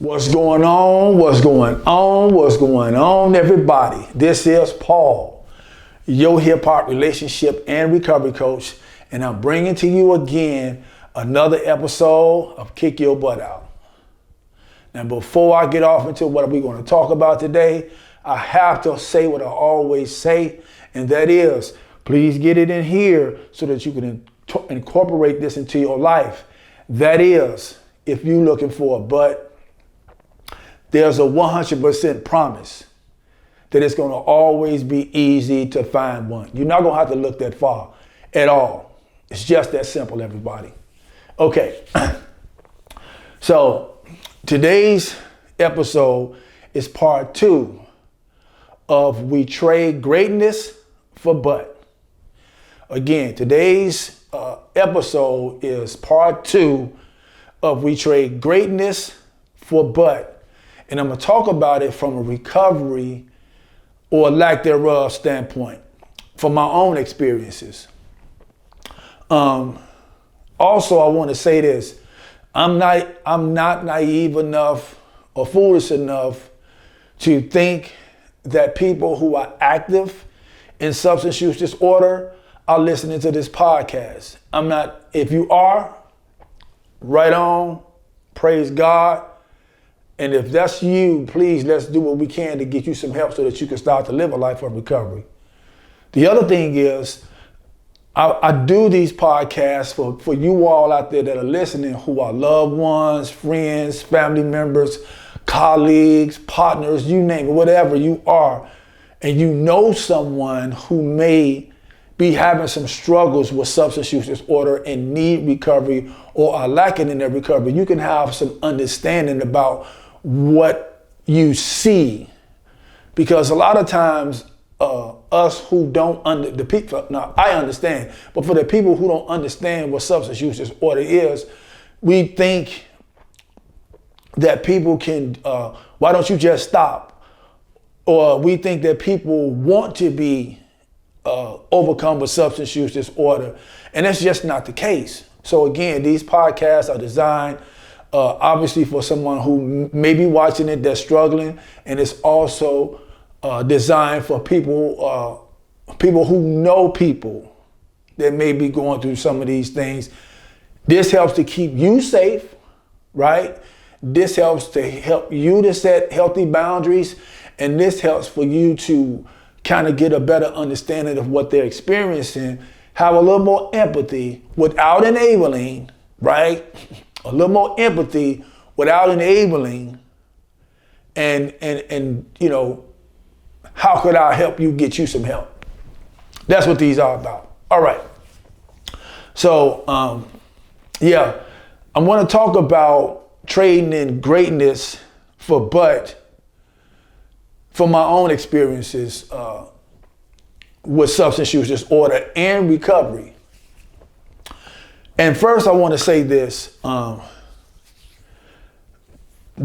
What's going on? What's going on? What's going on, everybody? This is Paul, your hip hop relationship and recovery coach, and I'm bringing to you again another episode of Kick Your Butt Out. Now, before I get off into what we're going to talk about today, I have to say what I always say, and that is, please get it in here so that you can incorporate this into your life. That is, if you're looking for a butt, there's a 100% promise that it's going to always be easy to find one. You're not going to have to look that far at all. It's just that simple, everybody. Okay. So today's episode is part 2 of We Trade Greatness for Butt. Again, today's episode is part 2 of We Trade Greatness for Butt. And I'm going to talk about it from a recovery or lack thereof standpoint, from my own experiences. Also, I want to say this. I'm not naive enough or foolish enough to think that people who are active in substance use disorder are listening to this podcast. I'm not. If you are, right on, praise God. And if that's you, please, let's do what we can to get you some help so that you can start to live a life of recovery. The other thing is, I do these podcasts for you all out there that are listening who are loved ones, friends, family members, colleagues, partners, you name it, whatever you are, and you know someone who may be having some struggles with substance use disorder and need recovery or are lacking in their recovery. You can have some understanding about what you see, because a lot of times us who don't I understand, but for the people who don't understand what substance use disorder is, we think that people can why don't you just stop, or we think that people want to be overcome with substance use disorder, and that's just not the case. So again, these podcasts are designed obviously for someone who may be watching it that's struggling, and it's also designed for people who know people that may be going through some of these things. This helps to keep you safe, right? This helps to help you to set healthy boundaries, and this helps for you to kind of get a better understanding of what they're experiencing, have a little more empathy without enabling, right? A little more empathy without enabling, and you know, how could I help you get you some help? That's what these are about. All right. So yeah, I'm going to talk about trading in greatness for butt from my own experiences with substance use disorder and recovery. And first I want to say this,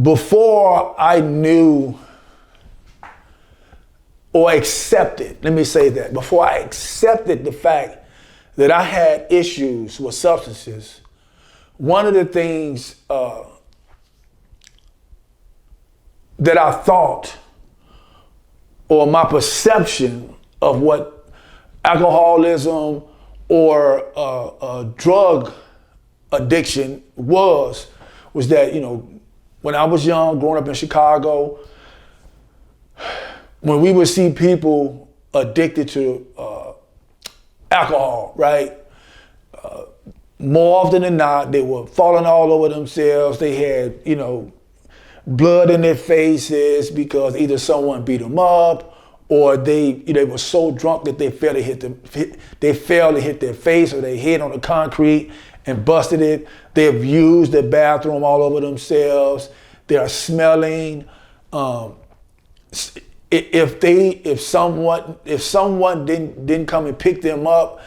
before I knew or accepted, let me say that, before I accepted the fact that I had issues with substances, one of the things that I thought, or my perception of what alcoholism or drug addiction was that, you know, when I was young, growing up in Chicago, when we would see people addicted to alcohol, right? More often than not, they were falling all over themselves. They had, you know, blood in their faces because either someone beat them up, or they were so drunk that they failed to hit their face or their head on the concrete and busted it. They've used the bathroom all over themselves. They are smelling. If someone didn't come and pick them up,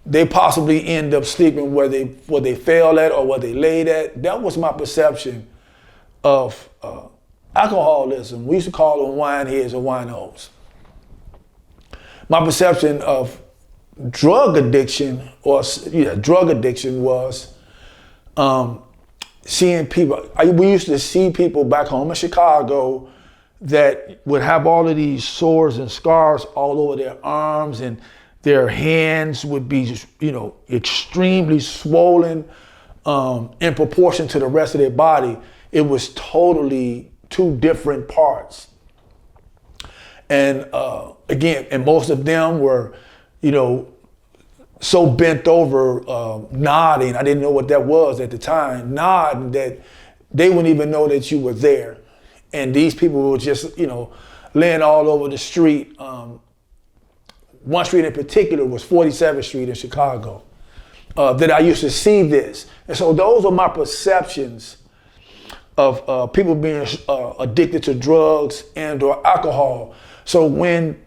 they possibly end up sleeping where they fell at or where they laid at. That was my perception of alcoholism. We used to call them wine heads or winos. My perception of drug addiction was seeing people, we used to see people back home in Chicago that would have all of these sores and scars all over their arms, and their hands would be, extremely swollen in proportion to the rest of their body. It was totally two different parts. And again, and most of them were, so bent over, nodding. I didn't know what that was at the time, nodding, that they wouldn't even know that you were there. And these people were just, laying all over the street. One street in particular was 47th Street in Chicago, that I used to see this. And so those are my perceptions of people being addicted to drugs and or alcohol. So when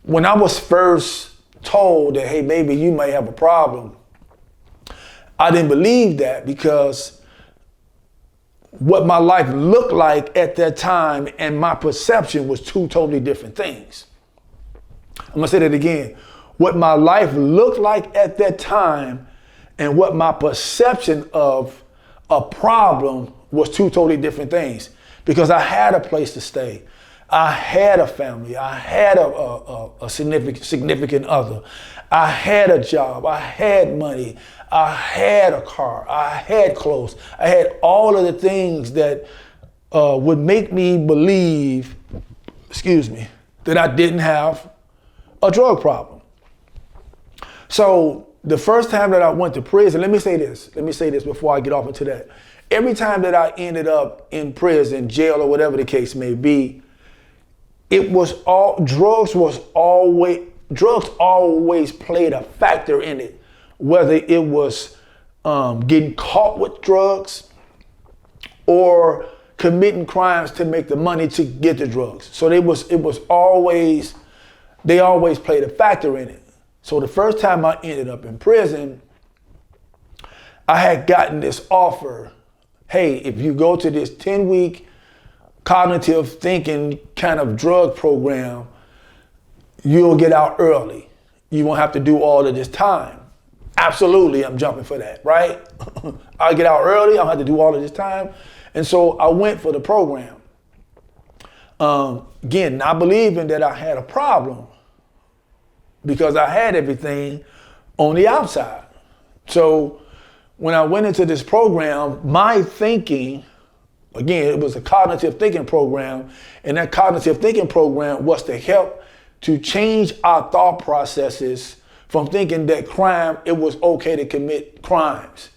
I was first told that, hey, maybe you may have a problem, I didn't believe that, because what my life looked like at that time and my perception was two totally different things. I'm gonna say that again. What my life looked like at that time and what my perception of a problem was two totally different things, because I had a place to stay. I had a family. I had a significant other. I had a job. I had money. I had a car. I had clothes. I had all of the things that would make me believe, that I didn't have a drug problem. So the first time that I went to prison, let me say this before I get off into that. Every time that I ended up in prison, jail, or whatever the case may be, drugs always played a factor in it, whether it was getting caught with drugs or committing crimes to make the money to get the drugs. So they always played a factor in it. So the first time I ended up in prison, I had gotten this offer. Hey, if you go to this 10-week cognitive thinking kind of drug program, you'll get out early. You won't have to do all of this time. Absolutely, I'm jumping for that, right? I'll get out early, I don't have to do all of this time. And so I went for the program. Again, not believing that I had a problem, because I had everything on the outside. So when I went into this program, my thinking, again, it was a cognitive thinking program, and that cognitive thinking program was to help to change our thought processes from thinking that it was okay to commit crimes,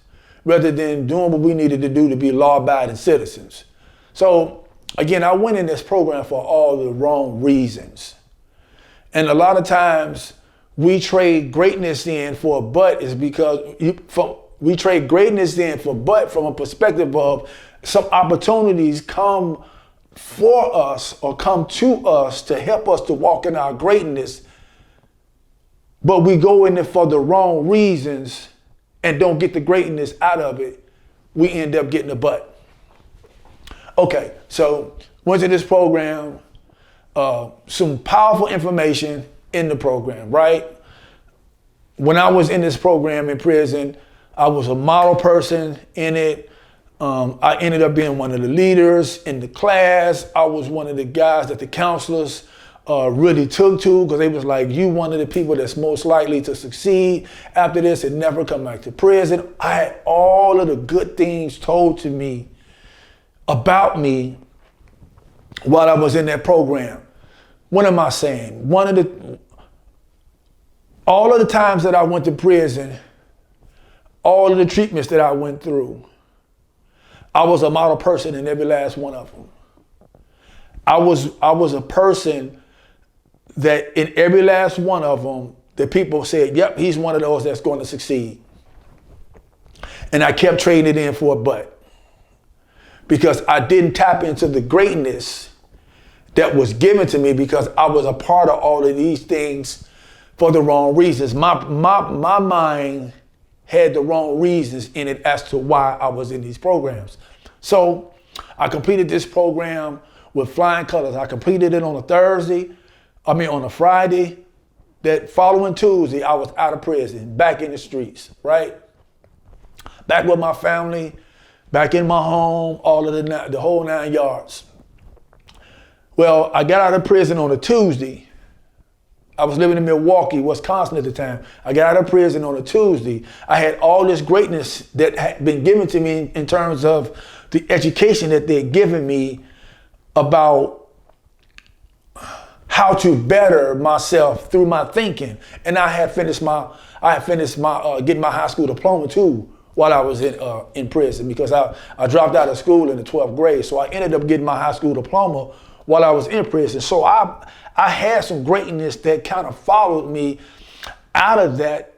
rather than doing what we needed to do to be law-abiding citizens. So again, I went in this program for all the wrong reasons. And a lot of times we trade greatness in for a but is because we trade greatness in for but from a perspective of some opportunities come for us or come to us to help us to walk in our greatness, but we go in there for the wrong reasons and don't get the greatness out of it. We end up getting a but. Okay, so went to this program, some powerful information in the program, right? When I was in this program in prison, I was a model person in it. I ended up being one of the leaders in the class. I was one of the guys that the counselors really took to, because they was like, you one of the people that's most likely to succeed after this and never come back to prison. I had all of the good things told to me about me while I was in that program. What am I saying? All of the times that I went to prison, all of the treatments that I went through, I was a model person in every last one of them. I was a person that in every last one of them, the people said, yep, he's one of those that's going to succeed. And I kept trading it in for a but, because I didn't tap into the greatness that was given to me, because I was a part of all of these things for the wrong reasons. My mind had the wrong reasons in it as to why I was in these programs. So I completed this program with flying colors. I completed it on a Friday. That following Tuesday, I was out of prison, back in the streets, right? back with my family, back in my home, all of the whole 9 yards. Well, I got out of prison on a Tuesday. I was living in Milwaukee, Wisconsin at the time. I got out of prison on a Tuesday. I had all this greatness that had been given to me in terms of the education that they'd given me about how to better myself through my thinking. And I had finished my getting my high school diploma too while I was in prison, because I dropped out of school in the 12th grade. So I ended up getting my high school diploma while I was in prison. So I had some greatness that kind of followed me out of that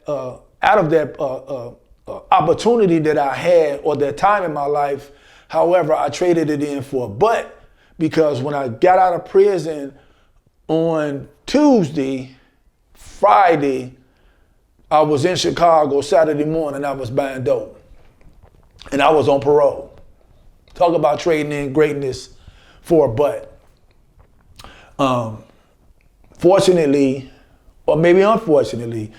opportunity that I had, or that time in my life. However, I traded it in for a butt, because when I got out of prison on Tuesday, Friday, I was in Chicago. Saturday morning, I was buying dope, and I was on parole. Talk about trading in greatness for a butt. Fortunately, or maybe unfortunately,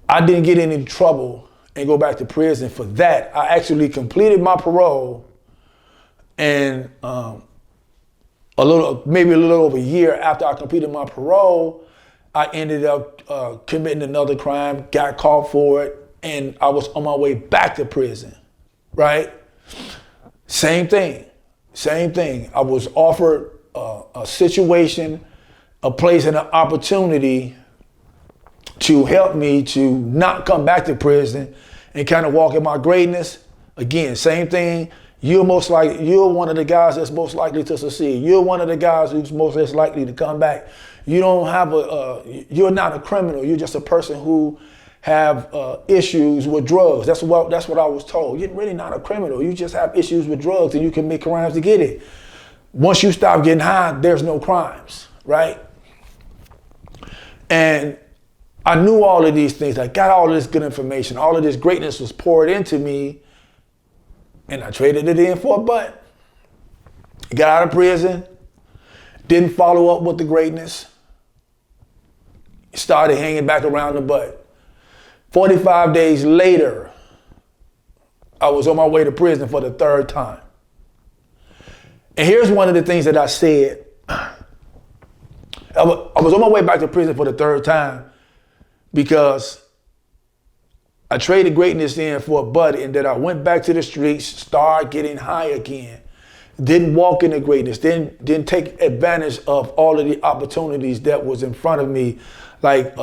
I didn't get in any trouble and go back to prison for that. I actually completed my parole, and maybe a little over a year after I completed my parole, I ended up committing another crime, got caught for it, and I was on my way back to prison, right? Same thing. I was offered a situation, a place, and an opportunity to help me to not come back to prison and kind of walk in my greatness. Again, same thing. You're one of the guys that's most likely to succeed. You're one of the guys who's most less likely to come back. You don't have you're not a criminal. You're just a person who have issues with drugs. That's what I was told. You're really not a criminal. You just have issues with drugs, and you can make crimes to get it. Once you stop getting high, there's no crimes, right? And I knew all of these things. I got all of this good information. All of this greatness was poured into me, and I traded it in for a butt. Got out of prison, didn't follow up with the greatness, started hanging back around the butt. 45 days later, I was on my way to prison for the third time. And here's one of the things that I said. I was on my way back to prison for the third time because I traded greatness in for a butt, and then I went back to the streets, started getting high again. Didn't walk into greatness, didn't take advantage of all of the opportunities that was in front of me, like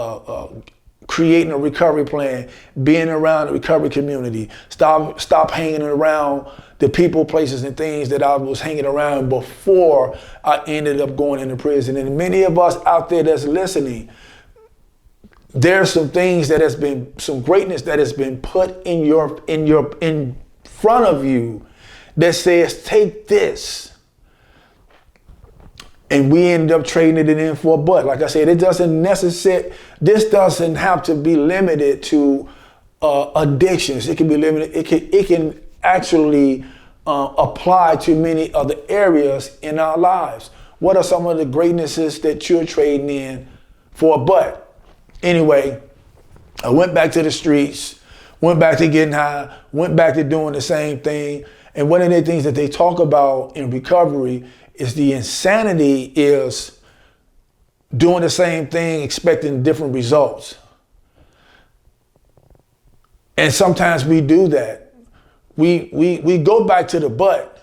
creating a recovery plan, being around the recovery community, stop hanging around the people, places, and things that I was hanging around before I ended up going into prison. And many of us out there that's listening, there's some things that has been, some greatness that has been put in front of you that says, take this. And we end up trading it in for a butt. Like I said, this doesn't have to be limited to addictions. It can be limited. It can actually apply to many other areas in our lives. What are some of the greatnesses that you're trading in for a butt? Anyway, I went back to the streets, went back to getting high, went back to doing the same thing. And one of the things that they talk about in recovery is the insanity is doing the same thing, expecting different results. And sometimes we do that. We go back to the butt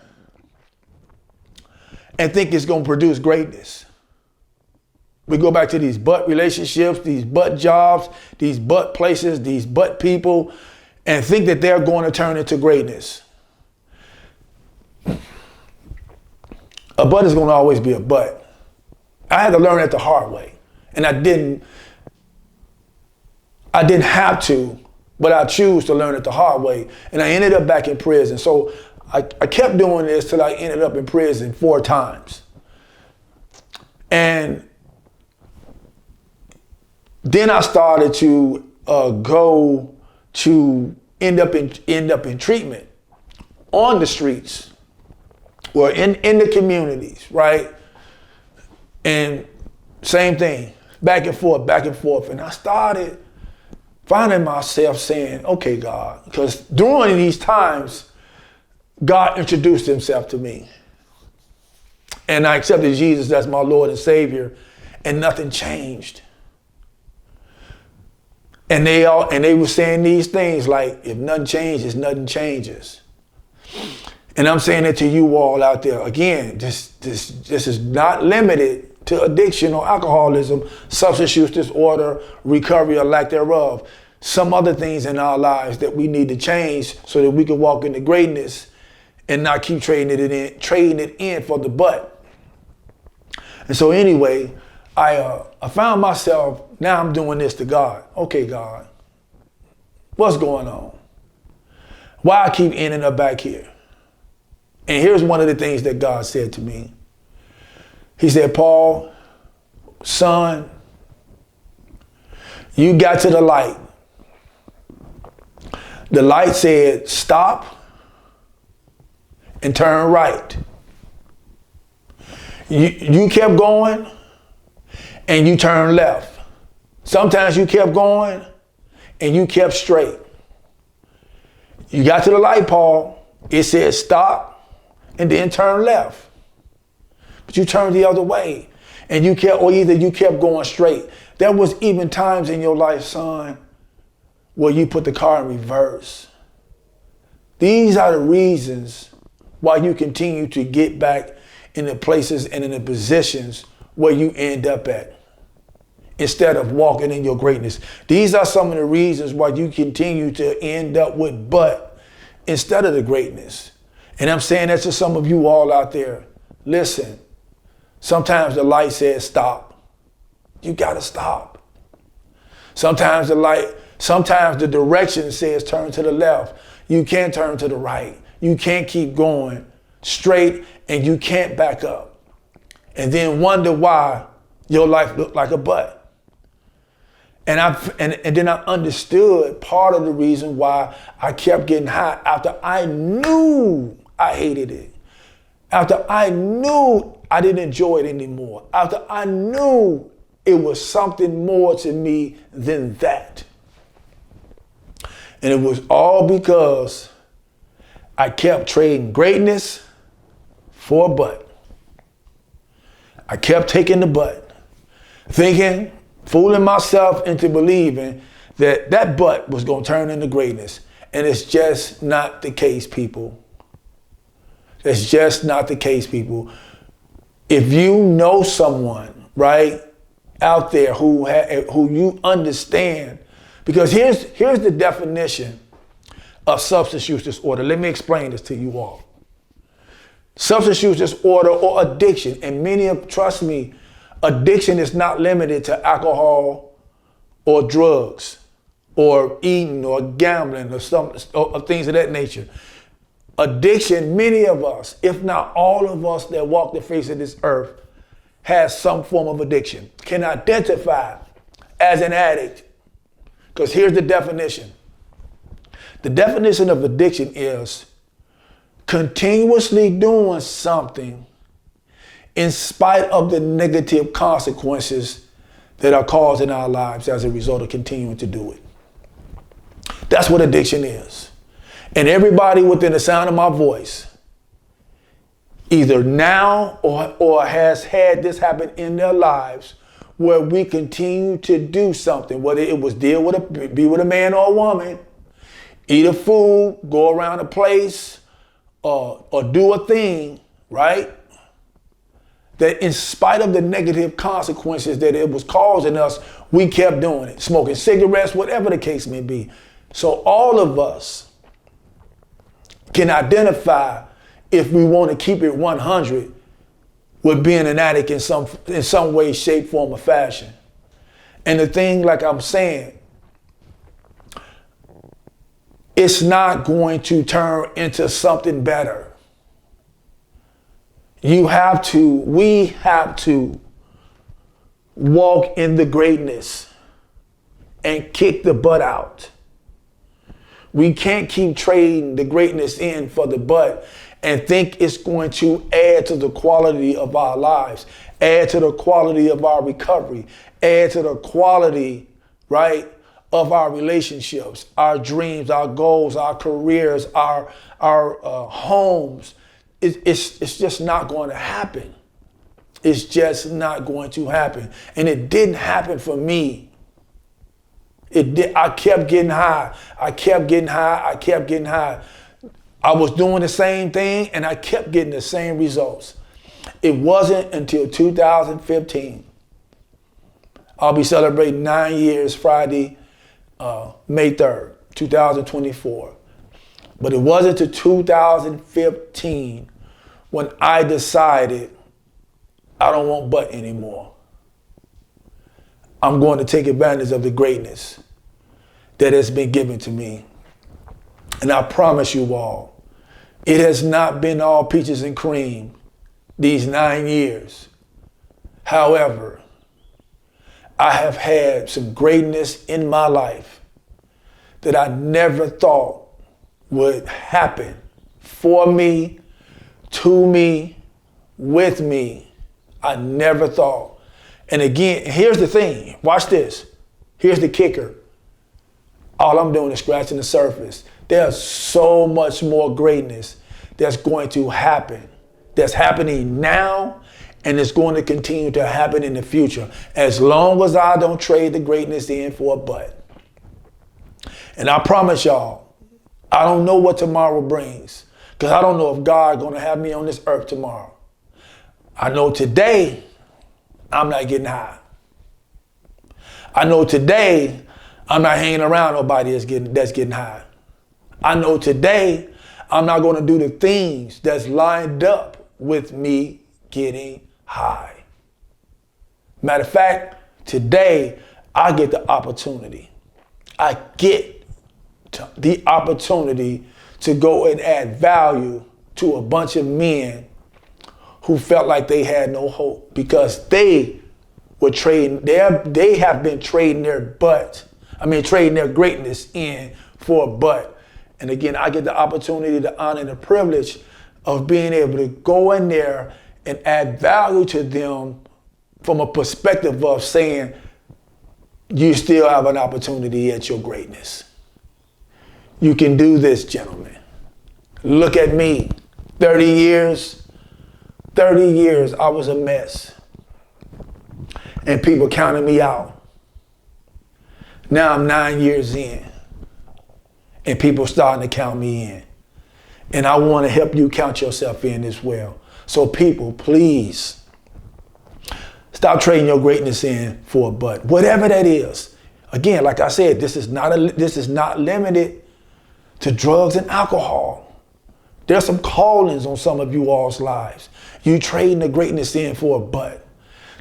and think it's going to produce greatness. We go back to these butt relationships, these butt jobs, these butt places, these butt people, and think that they're going to turn into greatness. A butt is going to always be a butt. I had to learn it the hard way. And I didn't have to, but I choose to learn it the hard way. And I ended up back in prison. So I kept doing this till I ended up in prison 4 times. And then I started to go to end up in treatment on the streets or in the communities, right? And same thing, back and forth. And I started finding myself saying, okay, God, because during these times, God introduced himself to me. And I accepted Jesus as my Lord and Savior, and nothing changed. And they were saying these things like, if nothing changes, nothing changes. And I'm saying it to you all out there. Again, this is not limited to addiction or alcoholism, substance use disorder, recovery or lack thereof. Some other things in our lives that we need to change so that we can walk into greatness and not keep trading it in for the butt. And so anyway, I found myself, now I'm doing this to God. Okay, God, what's going on? Why I keep ending up back here? And here's one of the things that God said to me. He said, Paul, son, you got to the light. The light said, stop and turn right. You kept going and you turned left. Sometimes you kept going and you kept straight. You got to the light, Paul. It said stop and then turn left. But you turned the other way and you kept going straight. There was even times in your life, son, where you put the car in reverse. These are the reasons why you continue to get back in the places and in the positions where you end up at, instead of walking in your greatness. These are some of the reasons why you continue to end up with but instead of the greatness. And I'm saying that to some of you all out there. Listen, sometimes the light says stop. You gotta stop. Sometimes the direction says turn to the left. You can't turn to the right. You can't keep going straight and you can't back up. And then wonder why your life looked like a butt. And then I understood part of the reason why I kept getting high after I knew I hated it. After I knew I didn't enjoy it anymore. After I knew it was something more to me than that. And it was all because I kept trading greatness for a butt. I kept taking the butt, thinking, fooling myself into believing that butt was going to turn into greatness. And it's just not the case, people. It's just not the case, people. If you know someone, right, out there who you understand, because here's the definition of substance use disorder. Let me explain this to you all. Substance use disorder or addiction, and trust me, addiction is not limited to alcohol or drugs or eating or gambling or things of that nature. Addiction, many of us, if not all of us that walk the face of this earth, has some form of addiction, can identify as an addict. Because here's the definition. The definition of addiction is continuously doing something in spite of the negative consequences that are caused in our lives as a result of continuing to do it. That's what addiction is. And everybody within the sound of my voice, either now or has had this happen in their lives, where we continue to do something, whether it was be with a man or a woman, eat a food, go around a place, or do a thing, right? That in spite of the negative consequences that it was causing us, we kept doing it. Smoking cigarettes, whatever the case may be. So all of us can identify, if we want to keep it 100, with being an addict in some way, shape, form, or fashion. And the thing, like I'm saying, it's not going to turn into something better. We have to walk in the greatness and kick the butt out. We can't keep trading the greatness in for the butt and think it's going to add to the quality of our lives, add to the quality of our recovery, add to the quality, right, of our relationships, our dreams, our goals, our careers, our homes. It's just not going to happen. It's just not going to happen. And it didn't happen for me. It did. I kept getting high. I kept getting high. I kept getting high. I was doing the same thing and I kept getting the same results. It wasn't until 2015. I'll be celebrating 9 years Friday, May 3rd, 2024. But it wasn't until 2015 when I decided I don't want butt anymore. I'm going to take advantage of the greatness that has been given to me. And I promise you all, it has not been all peaches and cream these 9 years. However, I have had some greatness in my life that I never thought would happen for me, to me, with me. I never thought. And again, here's the thing. Watch this. Here's the kicker. All I'm doing is scratching the surface. There's so much more greatness that's going to happen, that's happening now, and it's going to continue to happen in the future, as long as I don't trade the greatness in for a butt. And I promise y'all, I don't know what tomorrow brings, because I don't know if God's going to have me on this earth tomorrow. I know today I'm not getting high. I know today I'm not hanging around nobody that's getting high. I know today I'm not going to do the things that's lined up with me getting high. Matter of fact, today I get the opportunity. I get the opportunity to go and add value to a bunch of men who felt like they had no hope because they were trading, they have been trading trading their greatness in for a butt. And again, I get the opportunity, the honor, and the privilege of being able to go in there and add value to them from a perspective of saying, you still have an opportunity at your greatness. You can do this, gentlemen. Look at me. 30 years I was a mess. And people counted me out. Now I'm 9 years in. And people starting to count me in. And I want to help you count yourself in as well. So people, please, stop trading your greatness in for a butt. Whatever that is. Again, like I said, this is not limited to drugs and alcohol. There's some callings on some of you all's lives. You trading the greatness in for a butt.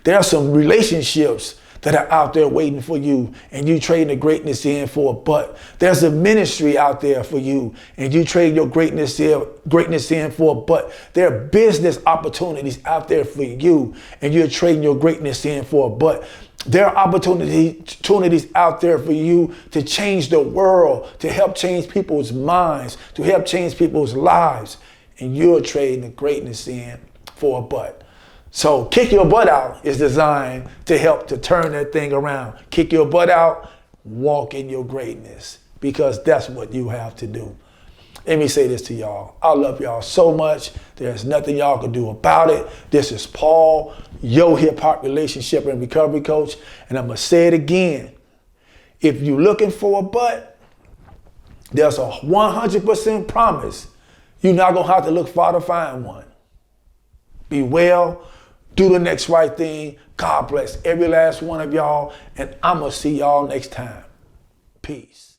There are some relationships that are out there waiting for you and you trading the greatness in for a butt. There's a ministry out there for you and you trade your greatness in for a butt. There are business opportunities out there for you and you're trading your greatness in for a butt. There are opportunities out there for you to change the world, to help change people's minds, to help change people's lives. And you're trading the greatness in for a butt. So Kick Your Butt Out is designed to help to turn that thing around. Kick your butt out, walk in your greatness, because that's what you have to do. Let me say this to y'all. I love y'all so much. There's nothing y'all can do about it. This is Paul, your hip hop relationship and recovery coach. And I'm going to say it again. If you're looking for a butt, there's a 100% promise you're not going to have to look far to find one. Be well. Do the next right thing. God bless every last one of y'all. And I'm going to see y'all next time. Peace.